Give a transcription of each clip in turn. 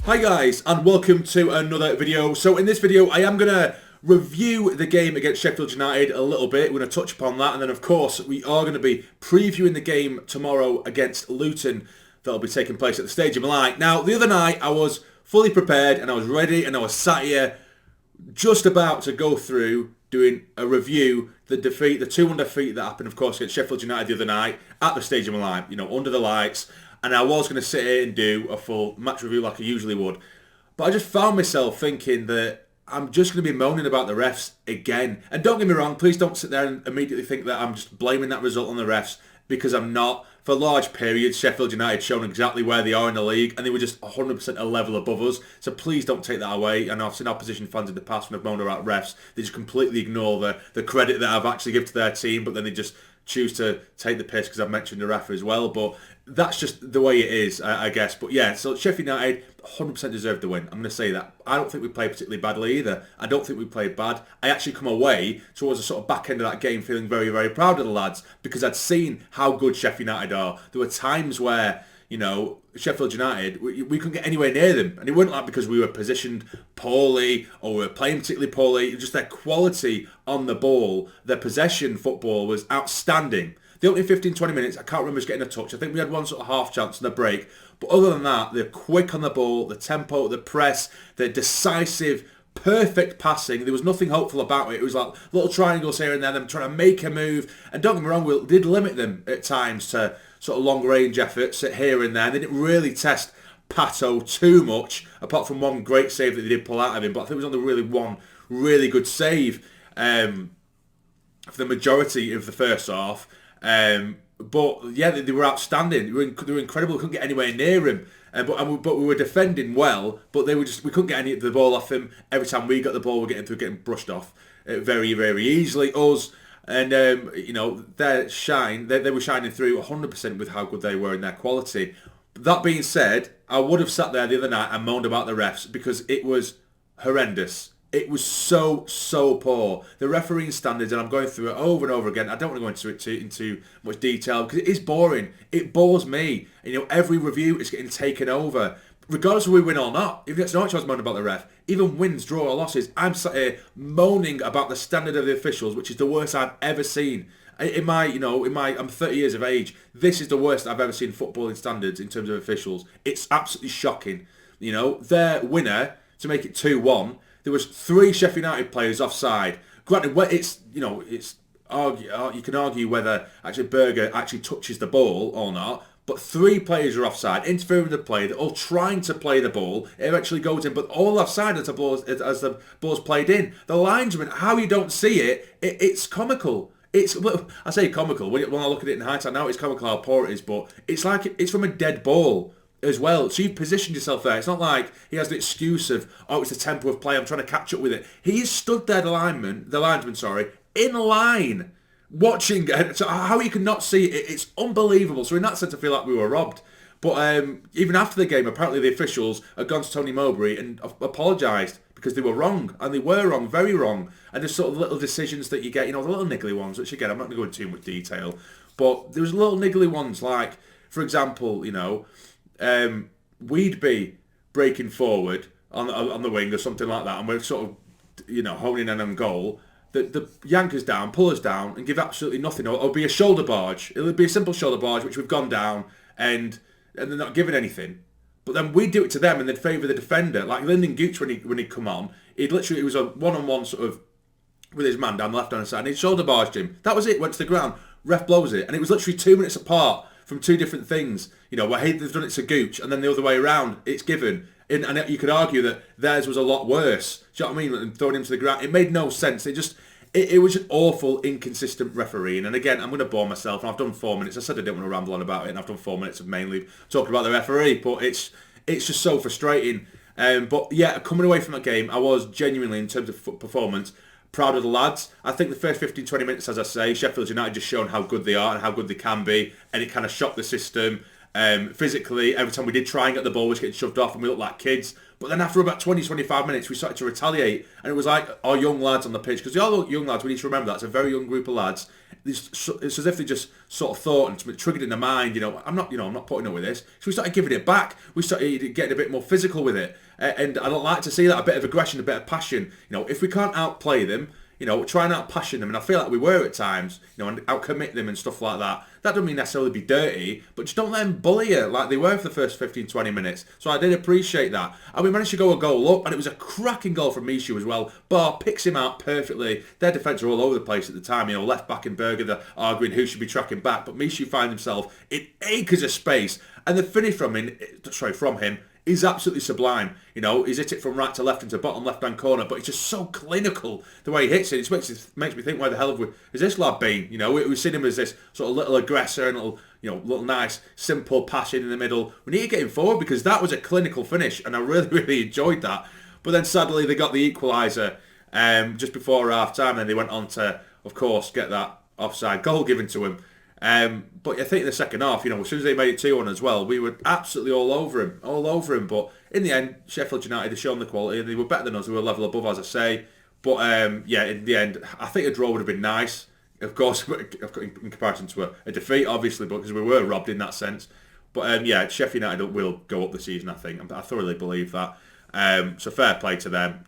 Hi guys, and welcome to another video. So in this video I am going to review the game against Sheffield United a little bit. We're going to touch upon that, and then of course we are going to be previewing the game tomorrow against Luton that'll be taking place at the Stadium of Light. Now the other night I was fully prepared and I was ready and I was sat here just about to go through doing a review, the 2-1 defeat that happened of course against Sheffield United the other night at the Stadium of Light, under the lights. And I was going to sit here and do a full match review like I usually would. But I just found myself thinking that I'm just going to be moaning about the refs again. And don't get me wrong, please don't sit there and immediately think that I'm just blaming that result on the refs, because I'm not. For large periods, Sheffield United shown exactly where they are in the league, and they were just 100% a level above us. So please don't take that away. And I've seen opposition fans in the past when I've moaned about refs, they just completely ignore the credit that I've actually given to their team, but then they just choose to take the piss because I've mentioned the ref as well. But that's just the way it is, I guess. But yeah, so Sheffield United 100% deserved the win. I'm going to say that. I don't think we played particularly badly either. I don't think we played bad. I actually come away towards the sort of back end of that game feeling very, very proud of the lads, because I'd seen how good Sheffield United are. There were times where, Sheffield United, we couldn't get anywhere near them. And it wasn't like because we were positioned poorly or we were playing particularly poorly. It was just their quality on the ball, their possession football was outstanding. The opening 15-20 minutes, I can't remember us getting a touch. I think we had one sort of half chance in the break. But other than that, they're quick on the ball, the tempo, the press, the decisive, perfect passing. There was nothing hopeful about it. It was like little triangles here and there, them trying to make a move. And don't get me wrong, we did limit them at times to sort of long-range efforts here and there. They didn't really test Pato too much, apart from one great save that they did pull out of him. But I think it was only really one really good save for the majority of the first half. But yeah, they were outstanding. They were incredible. We couldn't get anywhere near him. But we were defending well, but we couldn't get any of the ball off him. Every time we got the ball, we're getting brushed off very, very easily. Us. And, they were shining through 100% with how good they were in their quality. That being said, I would have sat there the other night and moaned about the refs because it was horrendous. It was so poor. The refereeing standards, and I'm going through it over and over again. I don't want to go into much detail because it is boring. It bores me. Every review is getting taken over. Regardless of we win or not, even if it's not a moaning about the ref, even wins, draw or losses, I'm sat here moaning about the standard of the officials, which is the worst I've ever seen. I'm 30 years of age. This is the worst I've ever seen footballing standards in terms of officials. It's absolutely shocking. Their winner to make it 2-1. There was 3 Sheffield United players offside. Granted, you can argue whether actually Berger actually touches the ball or not, but 3 players are offside, interfering with the play. They're all trying to play the ball. It eventually goes in, but all offside as the ball's played in. The linesman, how you don't see it's comical. I say comical. When I look at it in hindsight now, it's comical how poor it is, but it's like it's from a dead ball as well. So you've positioned yourself there. It's not like he has the excuse of, it's the tempo of play, I'm trying to catch up with it. He stood there, the linesman, in line, watching. So how you can not see it, it's unbelievable. So in that sense, I feel like we were robbed. But even after the game, apparently the officials had gone to Tony Mowbray and apologised because they were wrong. And they were wrong, very wrong. And there's sort of little decisions that you get, the little niggly ones, which again, I'm not going to go into too much detail. But there was little niggly ones like, for example, we'd be breaking forward on the wing or something like that, and we're sort of, honing in on goal. The yank us down, pull us down, and give absolutely nothing, or be a shoulder barge. It would be a simple shoulder barge, which we've gone down, and they're not giving anything. But then we'd do it to them, and they'd favour the defender. Like Lyndon Gooch, when he'd come on, it was a one-on-one sort of with his man down the left-hand side, and he'd shoulder barged him. That was it, went to the ground. Ref blows it, and it was literally 2 minutes apart from 2 different things. Where they've done it to Gooch, and then the other way around, it's given. And you could argue that theirs was a lot worse. Do you know what I mean? And throwing him to the ground. It made no sense. It was an awful, inconsistent refereeing. And again, I'm going to bore myself. And I've done 4 minutes. I said I didn't want to ramble on about it. And I've done 4 minutes of mainly talking about the referee. But it's just so frustrating. But yeah, coming away from that game, I was genuinely, in terms of performance, proud of the lads. I think the first 15-20 minutes, as I say, Sheffield United just shown how good they are and how good they can be. And it kind of shocked the system. Physically, every time we did try and get the ball, we was getting shoved off and we looked like kids. But then after about 20-25 minutes, we started to retaliate. And it was like our young lads on the pitch, because the other young lads, we need to remember that it's a very young group of lads. It's as if they just sort of thought and it triggered in their mind. I'm not putting up with this. So we started giving it back. We started getting a bit more physical with it, and I don't like to see that, a bit of aggression, a bit of passion. If we can't outplay them, try and out-passion them, and I feel like we were at times, and out-commit them and stuff like that. That doesn't mean necessarily be dirty, but just don't let them bully you like they were for the first 15, 20 minutes. So I did appreciate that. And we managed to go a goal up, and it was a cracking goal from Mishu as well. Bar picks him out perfectly. Their defence are all over the place at the time. Left back and Berger, they're arguing who should be tracking back, but Mishu finds himself in acres of space, and the finish from him is absolutely sublime. He's hit it from right to left into bottom left-hand corner, but it's just so clinical the way he hits it. It makes me think, where the hell has this lad been? We've seen him as this sort of little aggressor and little nice, simple passing in the middle. We need to get him forward because that was a clinical finish, and I really, really enjoyed that. But then sadly, they got the equaliser just before half-time, and they went on to, of course, get that offside goal given to him. But I think in the second half, as soon as they made it 2-1 as well, we were absolutely all over him. But in the end, Sheffield United had shown the quality, and they were better than us. They were a level above, as I say. But in the end, I think a draw would have been nice. Of course, in comparison to a defeat, obviously, because we were robbed in that sense. But Sheffield United will go up this season, I think. I thoroughly believe that. So fair play to them.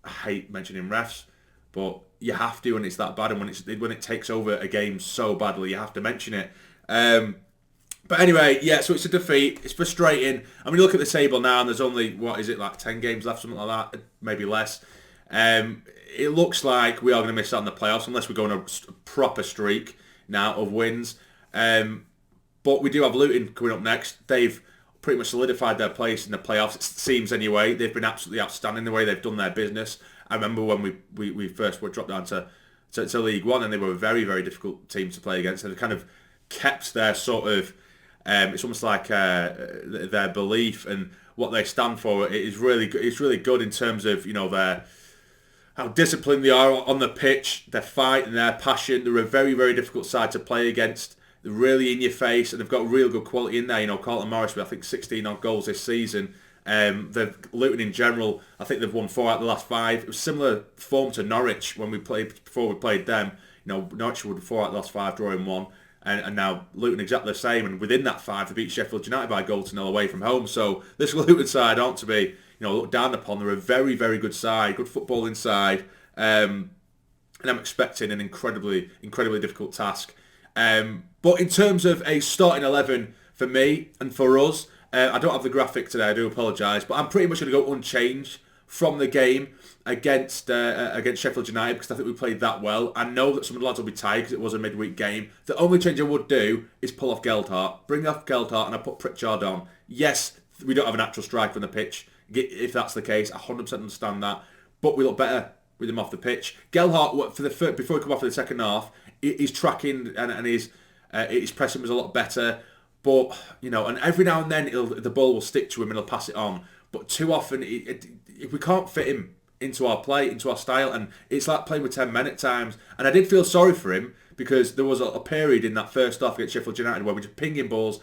I hate mentioning refs, but you have to when it's that bad, and when it takes over a game so badly, you have to mention it. But anyway, so it's a defeat. It's frustrating. I mean, you look at the table now, and there's only 10 games left, something like that, maybe less. It looks like we are going to miss out on the playoffs unless we go on a proper streak now of wins. But we do have Luton coming up next. They've pretty much solidified their place in the playoffs, it seems anyway. They've been absolutely outstanding the way they've done their business. I remember when we first were dropped down to League One, and they were a very, very difficult team to play against. And they kind of kept their sort of, it's almost like their belief and what they stand for. It is really good. It's really good in terms of how disciplined they are on the pitch, their fight and their passion. They're a very, very difficult side to play against. They're really in your face, and they've got real good quality in there. Carlton Morris with, I think, 16 odd goals this season. They've Luton in general, I think they've won 4 out of the last 5. It was similar form to Norwich when we played them. Norwich won 4 out of the last 5, drawing 1, and now Luton exactly the same. And within that 5, they beat Sheffield United by a goal to 0 away from home. So this Luton side aren't to be looked down upon. They're a very, very good side, good football inside, and I'm expecting an incredibly, incredibly difficult task. But in terms of a starting 11 for me and for us, I don't have the graphic today, I do apologise, but I'm pretty much going to go unchanged from the game against Sheffield United because I think we played that well. I know that some of the lads will be tired because it was a midweek game. The only change I would do is pull off Geldhart, bring off Geldhart, and I put Pritchard on. Yes, we don't have an actual striker on the pitch. If that's the case, I 100% understand that. But we look better with him off the pitch. Geldhart, before he come off for the second half, he's tracking and his pressing was a lot better. But, and every now and then the ball will stick to him and he'll pass it on. But too often, we can't fit him into our play, into our style. And it's like playing with 10 men at times. And I did feel sorry for him because there was a period in that first half against Sheffield United where we just pinging balls,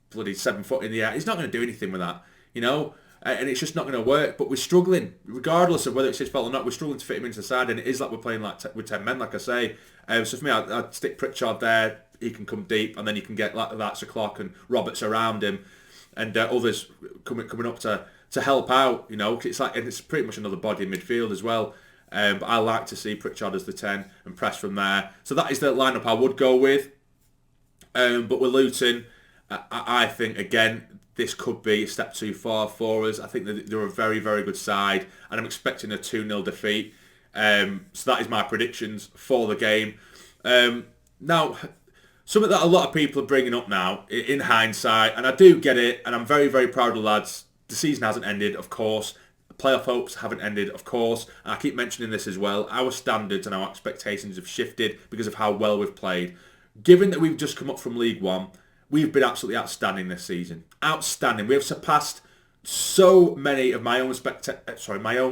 bloody 7 foot in the air. He's not going to do anything with that, and it's just not going to work. But we're struggling, regardless of whether it's his fault or not, we're struggling to fit him into the side. And it is like we're playing with 10 men, like I say. So for me, I'd stick Pritchard there. He can come deep, and then you can get like that, so Clark and Roberts around him, and others coming up to help out. It's pretty much another body in midfield as well. But I like to see Pritchard as the 10 and press from there. So that is the lineup I would go with. But with Luton, I think again this could be a step too far for us. I think that they're a very, very good side, and I'm expecting a 2-0 defeat. So that is my predictions for the game. Now, something that a lot of people are bringing up now, in hindsight, and I do get it, and I'm very, very proud of the lads. The season hasn't ended, of course. Playoff hopes haven't ended, of course. And I keep mentioning this as well. Our standards and our expectations have shifted because of how well we've played. Given that we've just come up from League One, we've been absolutely outstanding this season. Outstanding. We have surpassed so many of my own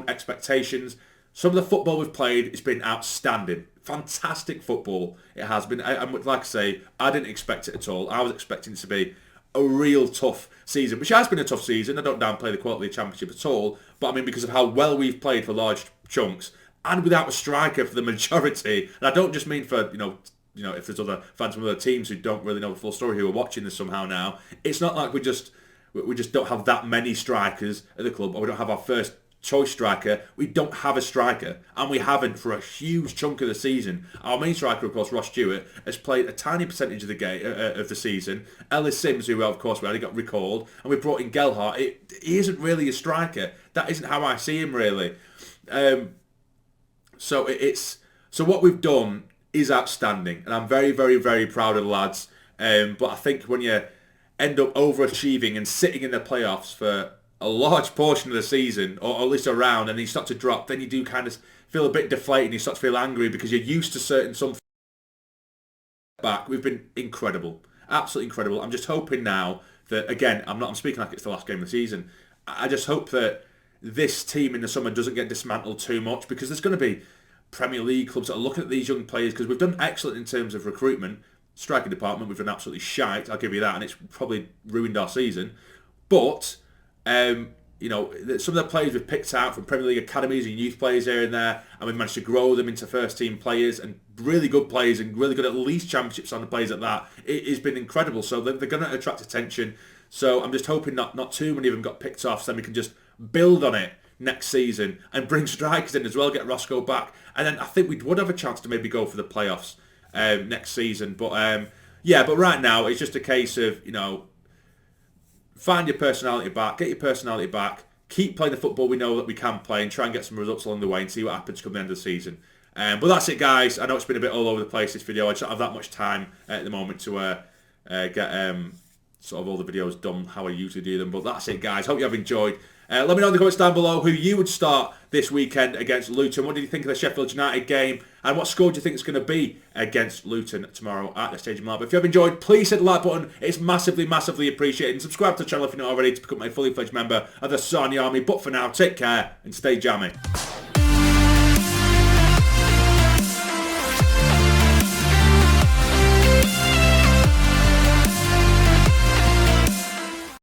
expectations. Some of the football we've played has been outstanding. Fantastic football it has been. Like I say, I didn't expect it at all. I was expecting it to be a real tough season, which has been a tough season. I don't downplay the quality of the Championship at all, but I mean because of how well we've played for large chunks, and without a striker for the majority. And I don't just mean for, if there's other fans from other teams who don't really know the full story who are watching this somehow now. It's not like we just don't have that many strikers at the club, or we don't have our first choice striker. We don't have a striker, and we haven't for a huge chunk of the season. Our main striker, of course, Ross Stewart, has played a tiny percentage of the game of the season. Ellis Sims, who of course we already got recalled, and we brought in Gelhardt. He isn't really a striker. That isn't how I see him really. So what we've done is outstanding, and I'm very, very, very proud of the lads. But I think when you end up overachieving and sitting in the playoffs for a large portion of the season, or at least around, and you start to drop, then you do kind of feel a bit deflated and you start to feel angry because you're used to some back. We've been incredible. Absolutely incredible. I'm just hoping now that, again, I'm speaking like it's the last game of the season. I just hope that this team in the summer doesn't get dismantled too much, because there's going to be Premier League clubs that are looking at these young players, because we've done excellent in terms of recruitment. Striking department, we've done absolutely shite, I'll give you that, and it's probably ruined our season. But some of the players we've picked out from Premier League academies and youth players here and there, and we've managed to grow them into first team players, and really good players, and really good at least championships on the players at that. It has been incredible. So they're going to attract attention. So I'm just hoping not too many of them got picked off, so then we can just build on it next season and bring strikers in as well, get Roscoe back, and then I think we would have a chance to maybe go for the playoffs next season. But but right now it's just a case of, find your personality back, get your personality back, keep playing the football we know that we can play, and try and get some results along the way and see what happens come the end of the season. But that's it, guys. I know it's been a bit all over the place, this video. I just don't have that much time at the moment to get sort of all the videos done how I usually do them. But that's it, guys. Hope you have enjoyed. Let me know in the comments down below who you would start this weekend against Luton. What did you think of the Sheffield United game? And what score do you think it's going to be against Luton tomorrow at the Stadium Lab? If you have enjoyed, please hit the like button. It's massively, massively appreciated. And subscribe to the channel if you're not already to become a fully fledged member of the Sarny Army. But for now, take care and stay jammy.